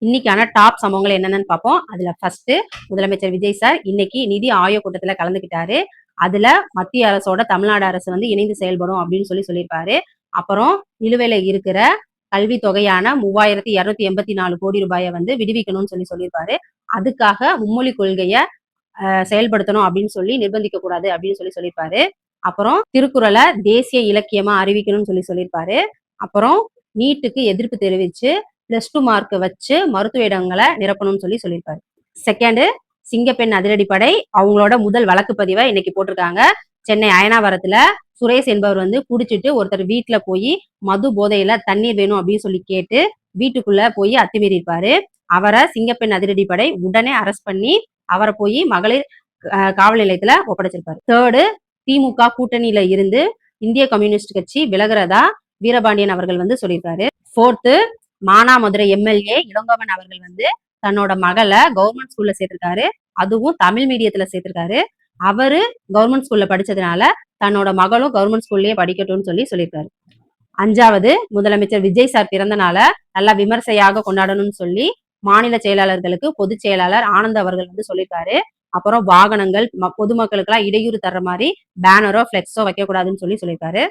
இன்னைக்கான டாப் சம்பவங்கள் என்னென்னு பார்ப்போம். அதுல ஃபர்ஸ்ட் முதலமைச்சர் விஜய் சார் இன்னைக்கு நிதி ஆயோக் கூட்டத்துல கலந்துக்கிட்டாரு. அதுல மத்திய அரசோட தமிழ்நாடு அரசு வந்து இணைந்து செயல்படும் அப்படின்னு சொல்லியிருப்பாரு. அப்புறம் நிலுவையில இருக்கிற கல்வி தொகையான 3284 கோடி ரூபாயை வந்து விடுவிக்கணும்னு சொல்லியிருப்பாரு. அதுக்காக மும்மொழி கொள்கையை செயல்படுத்தணும் அப்படின்னு சொல்லி நிர்பந்திக்க கூடாது அப்படின்னு சொல்லியிருப்பாரு. அப்புறம் திருக்குறளை தேசிய இலக்கியமா அறிவிக்கணும்னு சொல்லியிருப்பாரு. அப்புறம் நீட்டுக்கு எதிர்ப்பு தெரிவிச்சு +2 மார்க் வச்சு மருத்துவ இடங்களை நிரப்பணும்னு சொல்லியிருப்பாரு. செகண்ட், சிங்கப்பெண் அதிரடிப்படை அவங்களோட முதல் வழக்கு பதிவை இன்னைக்கு போட்டிருக்காங்க. சென்னை அயனாவரத்துல சுரேஷ் என்பவர் வந்து குடிச்சிட்டு ஒருத்தர் வீட்டுல போய் மது போதையில தண்ணீர் வேணும் அப்படின்னு சொல்லி கேட்டு வீட்டுக்குள்ள போய் அத்துமீறி இருப்பாரு. அவரை சிங்கப்பெண் அதிரடிப்படை உடனே அரெஸ்ட் பண்ணி அவரை போய் மகளிர் காவல் நிலையத்துல ஒப்படைச்சிருப்பாரு. தேர்டு, திமுக கூட்டணியில இருந்து இந்திய கம்யூனிஸ்ட் கட்சி விலகிறதா வீரபாண்டியன் அவர்கள் வந்து சொல்லியிருக்காரு. ஃபோர்த்து, மானாமதுரை எம்எல்ஏ இளங்கோவன் அவர்கள் வந்து தன்னோட மகளை கவர்மெண்ட் ஸ்கூல்ல சேர்த்திருக்காரு. அதுவும் தமிழ் மீடியத்துல சேர்த்திருக்காரு. அவரு கவர்மெண்ட் ஸ்கூல்ல படிச்சதுனால தன்னோட மகளும் கவர்மெண்ட் ஸ்கூல்லயே படிக்கட்டும்னு சொல்லியிருக்காரு. அஞ்சாவது, முதலமைச்சர் விஜய் சார் பிறந்த நாளை நல்லா விமர்சையாக கொண்டாடணும்னு சொல்லி மாநில செயலாளர்களுக்கு பொதுச் செயலாளர் ஆனந்த் அவர்கள் வந்து சொல்லியிருக்காரு. அப்புறம் வாகனங்கள் பொதுமக்களுக்கு எல்லாம் இடையூறு தர்ற மாதிரி பேனரோ பிளெக்ஸோ வைக்க கூடாதுன்னு சொல்லியிருக்காரு.